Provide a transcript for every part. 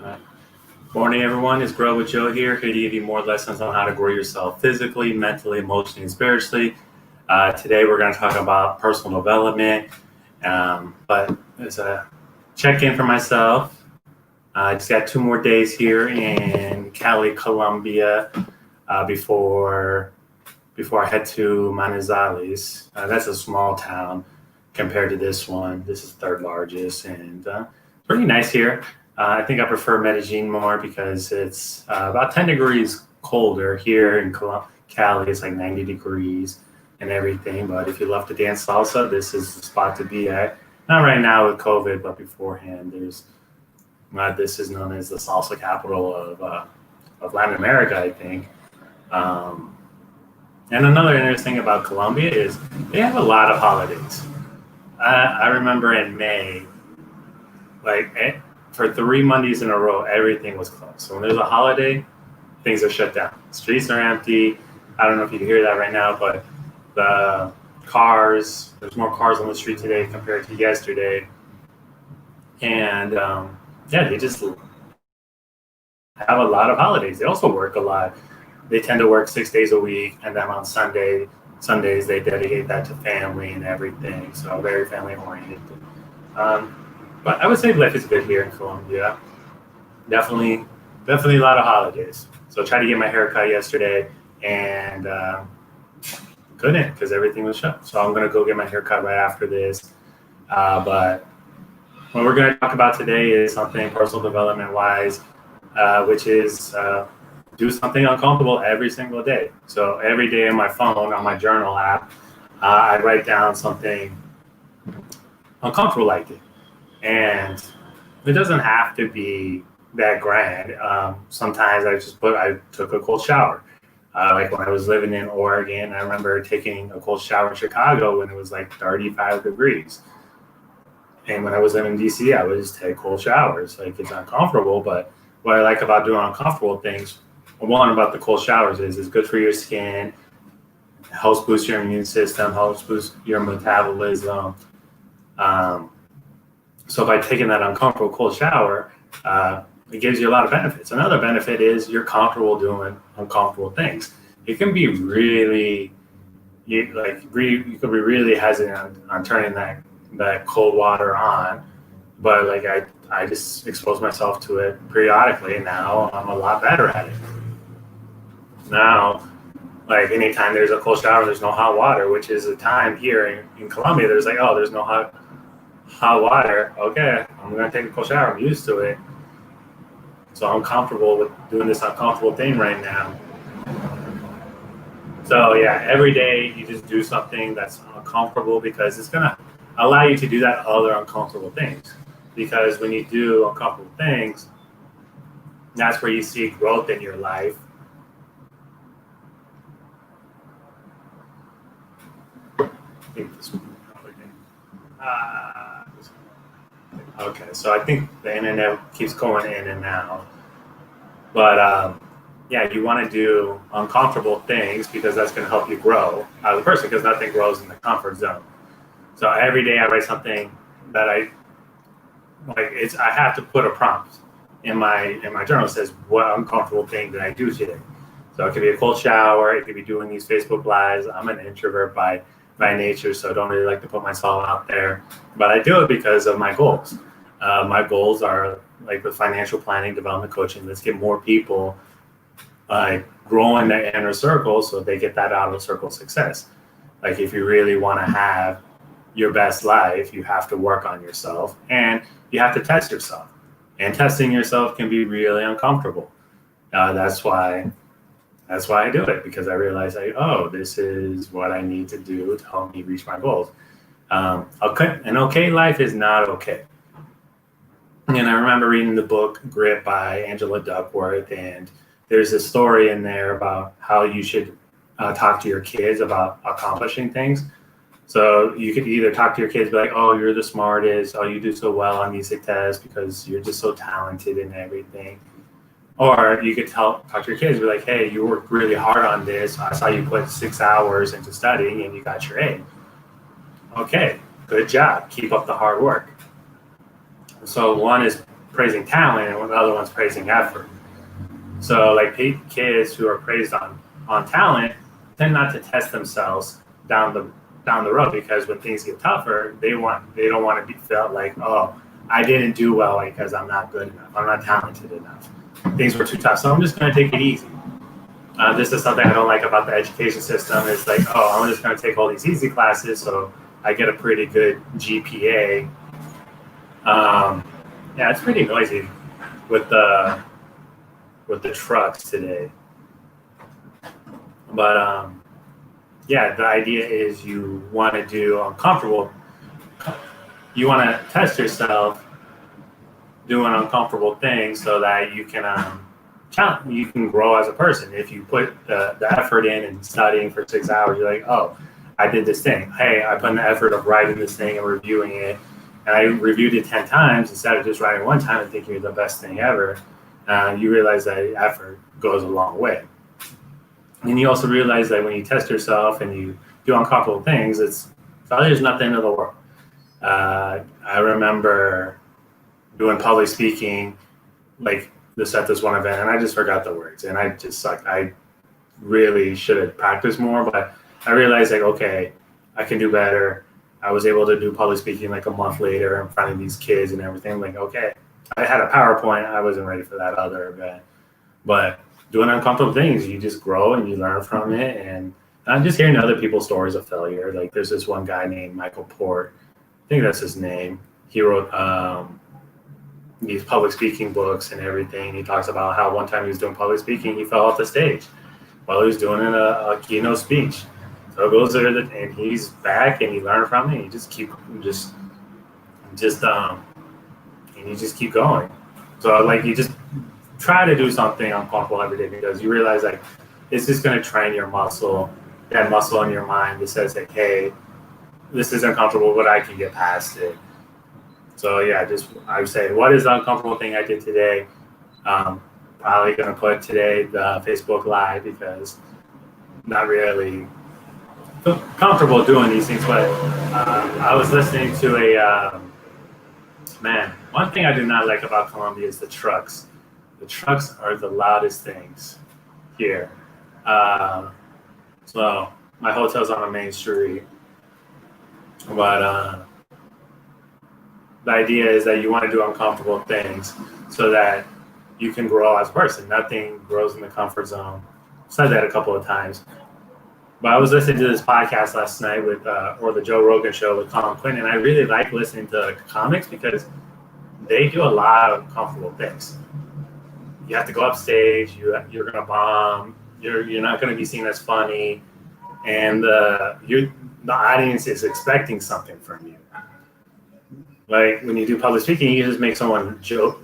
Uh, Morning, everyone. It's Grow with Joe here to give you more lessons on how to grow yourself physically, mentally, emotionally, and spiritually. Today, we're going to talk about personal development, but as a check-in for myself, I just got 2 more days here in Cali, Colombia, before I head to Manizales. That's a small town compared to this one. This is third largest, and pretty nice here. I think I prefer Medellin more because it's about 10 degrees colder here in Cali. It's like 90 degrees and everything. But if you love to dance salsa, this is the spot to be at. Not right now with COVID, but beforehand, this is known as the salsa capital of Latin America, I think. Um, and another interesting thing about Colombia is they have a lot of holidays. I remember in May, like for 3 Mondays in a row, everything was closed. So when there's a holiday, things are shut down. Streets are empty. I don't know if you can hear that right now, but the there's more cars on the street today compared to yesterday. And yeah, they just have a lot of holidays. They also work a lot. They tend to work 6 days a week, and then on Sundays they dedicate that to family and everything. So very family oriented. Um, but I would say life is good here in Colombia. Definitely, definitely a lot of holidays. So I tried to get my hair cut yesterday, and couldn't because everything was shut. So I'm gonna go get my hair cut right after this. But what we're gonna talk about today is something personal development wise, which is do something uncomfortable every single day. So every day on my phone, on my journal app, I write down something uncomfortable like it. And it doesn't have to be that grand. Sometimes I took a cold shower. Like when I was living in Oregon, I remember taking a cold shower in Chicago when it was like 35 degrees. And when I was living in DC, I would just take cold showers. Like it's uncomfortable, but what I like about doing uncomfortable things, one about the cold showers is it's good for your skin, helps boost your immune system, helps boost your metabolism. Um, so by taking that uncomfortable cold shower, it gives you a lot of benefits. Another benefit is you're comfortable doing uncomfortable things. It can be really, you could be really hesitant on turning that cold water on, but like I just expose myself to it periodically, and now I'm a lot better at it. Now, like anytime there's a cold shower, there's no hot water, which is a time here in Colombia. There's like, oh, there's no hot water. Okay, I'm gonna take a cold shower. I'm used to it, so I'm comfortable with doing this uncomfortable thing right now. So yeah, every day you just do something that's uncomfortable because it's gonna allow you to do that other uncomfortable things. Because when you do uncomfortable things, that's where you see growth in your life. I think this one. Okay, so I think the internet keeps going in and out. But yeah, you want to do uncomfortable things because that's going to help you grow as a person because nothing grows in the comfort zone. So every day I write something that I like. I have to put a prompt in my journal that says what uncomfortable thing did I do today. So it could be a cold shower. It could be doing these Facebook lives. I'm an introvert by nature, so I don't really like to put myself out there. But I do it because of my goals. My goals are like with financial planning, development coaching. Let's get more people grow in their inner circle so they get that outer circle success. Like if you really want to have your best life, you have to work on yourself and you have to test yourself. And testing yourself can be really uncomfortable. That's why I do it because I realize this is what I need to do to help me reach my goals. An okay life is not okay. And I remember reading the book Grit by Angela Duckworth, and there's a story in there about how you should talk to your kids about accomplishing things. So you could either talk to your kids, be like, "Oh, you're the smartest. Oh, you do so well on these tests because you're just so talented and everything." Or you could talk to your kids, be like, "Hey, you worked really hard on this. I saw you put 6 hours into studying and you got your A. Okay, good job. Keep up the hard work." So one is praising talent and the other one's praising effort. So like kids who are praised on talent tend not to test themselves down the road, because when things get tougher, they don't want to be felt like, oh, I didn't do well because I'm not good enough, I'm not talented enough, things were too tough, so I'm just going to take it easy. This is something I don't like about the education system. Is like, oh, I'm just going to take all these easy classes so I get a pretty good GPA. Yeah, it's pretty noisy with the trucks today. But yeah, the idea is you want to do uncomfortable. You want to test yourself doing uncomfortable things so that you can grow as a person. If you put the effort in and studying for 6 hours, you're like, oh, I did this thing. Hey, I put in the effort of writing this thing and reviewing it, and I reviewed it 10 times instead of just writing one time and thinking you're the best thing ever. You realize that effort goes a long way. And you also realize that when you test yourself and you do uncomfortable things, failure is not the end of the world. I remember doing public speaking, like at this one event, and I just forgot the words, and I really should have practiced more, but I realized like, okay, I can do better. I was able to do public speaking like a month later in front of these kids and everything. Like, okay, I had a PowerPoint. I wasn't ready for that other event, but doing uncomfortable things, you just grow and you learn from it. And I'm just hearing other people's stories of failure. Like there's this one guy named Michael Port. I think that's his name. He wrote these public speaking books and everything. He talks about how one time he was doing public speaking, he fell off the stage while he was doing a keynote speech. So it goes there, and he's back, and he learned from it. And you just keep going. So like you just try to do something uncomfortable every day, because you realize like it's just going to train your muscle, that muscle in your mind that says like, hey, this is uncomfortable, but I can get past it. So yeah, I would say, what is the uncomfortable thing I did today? Probably going to put today the Facebook Live, because not really comfortable doing these things. But I was listening to one thing I do not like about Colombia is the trucks. The trucks are the loudest things here. So my hotel's on a main street, but the idea is that you want to do uncomfortable things so that you can grow as a person. Nothing grows in the comfort zone. I've said that a couple of times. But I was listening to this podcast last night or the Joe Rogan show with Colin Quinn, and I really like listening to comics because they do a lot of uncomfortable things. You have to go upstage. You're going to bomb. You're not going to be seen as funny, and the audience is expecting something from you. Like when you do public speaking, you just make someone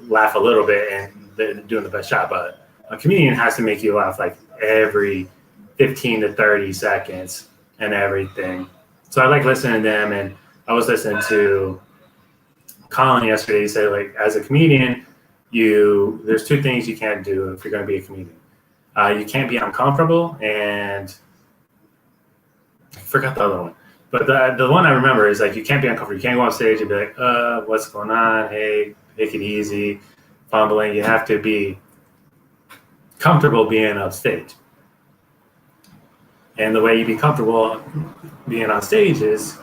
laugh a little bit, and they're doing the best job. But a comedian has to make you laugh like every 15 to 30 seconds and everything. So I like listening to them, and I was listening to Colin yesterday. He said, like, as a comedian, there's two things you can't do if you're going to be a comedian. You can't be uncomfortable, and I forgot the other one. But the one I remember is like, you can't be uncomfortable. You can't go on stage and be like, what's going on? Hey, take it easy, fumbling. You have to be comfortable being on stage. And the way you be comfortable being on stage is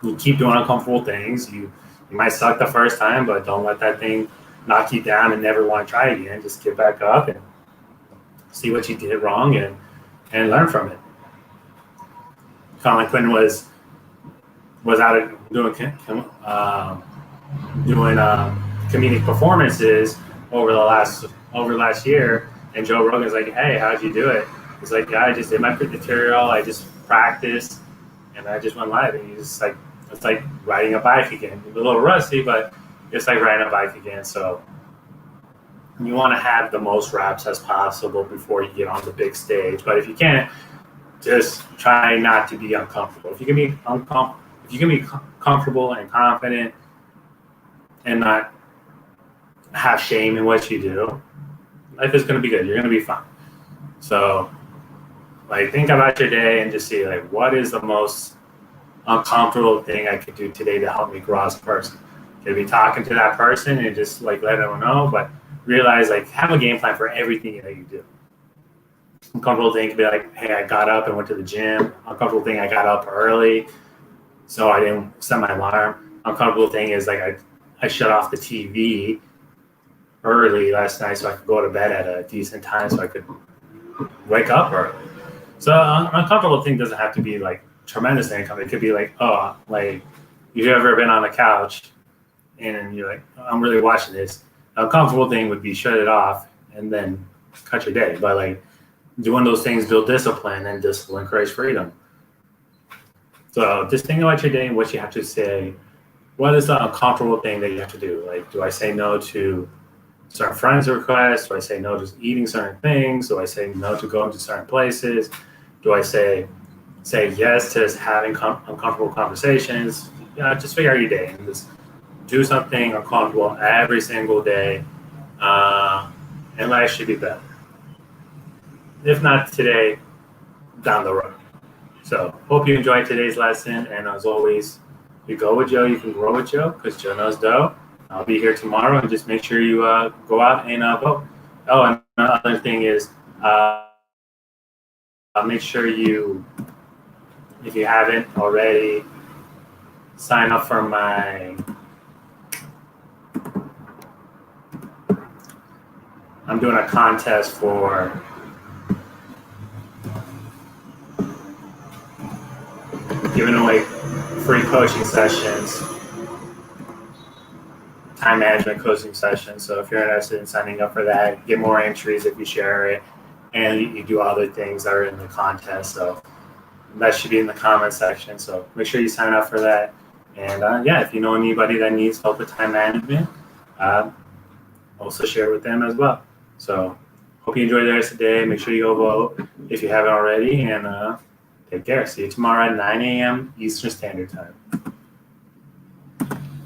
you keep doing uncomfortable things. You might suck the first time, but don't let that thing knock you down and never want to try again. Just get back up and see what you did wrong and learn from it. Colin Quinn was out doing comedic performances over last year, and Joe Rogan's like, hey, how'd you do it? He's like, yeah, I just did my material, I just practiced, and I just went live. And he's like, it's like riding a bike again. A little rusty, but it's like riding a bike again. So you want to have the most reps as possible before you get on the big stage. But if you can't, just try not to be uncomfortable. If you can be comfortable and confident and not have shame in what you do, life is going to be good. You're going to be fine. So, like, think about your day and just see, like, what is the most uncomfortable thing I could do today to help me grow as a person? maybe talking to that person and just like let them know, but realize like have a game plan for everything that you do. Uncomfortable thing could be like, hey, I got up and went to the gym. Uncomfortable thing, I got up early, so I didn't set my alarm. Uncomfortable thing is like I shut off the TV early last night so I could go to bed at a decent time so I could wake up early. So uncomfortable thing doesn't have to be like tremendous income. It could be like, oh, like you've ever been on the couch and you're like, I'm really watching this. A uncomfortable thing would be shut it off and then cut your day. But like doing those things build discipline, and discipline creates freedom. So just think about your day and what you have to say. What is the uncomfortable thing that you have to do? Like, do I say no to certain friends' requests? Do I say no to eating certain things? Do I say no to going to certain places? Do I say yes to having uncomfortable conversations? Just figure out your day and just do something uncomfortable every single day, and life should be better. If not today, down the road. So hope you enjoyed today's lesson, and as always, you go with Joe, you can grow with Joe, because Joe knows dough. I'll be here tomorrow, and just make sure you go out and vote. Oh, and another thing is, make sure you, if you haven't already, sign up for I'm doing a contest for giving away free coaching sessions, time management coaching sessions. So if you're interested in signing up for that, get more entries if you share it, and you do other things that are in the contest. So that should be in the comment section. So make sure you sign up for that. And if you know anybody that needs help with time management, also share with them as well. So hope you enjoy the rest of the day. Make sure you go vote if you haven't already, and take care. See you tomorrow at 9 a.m. Eastern Standard Time.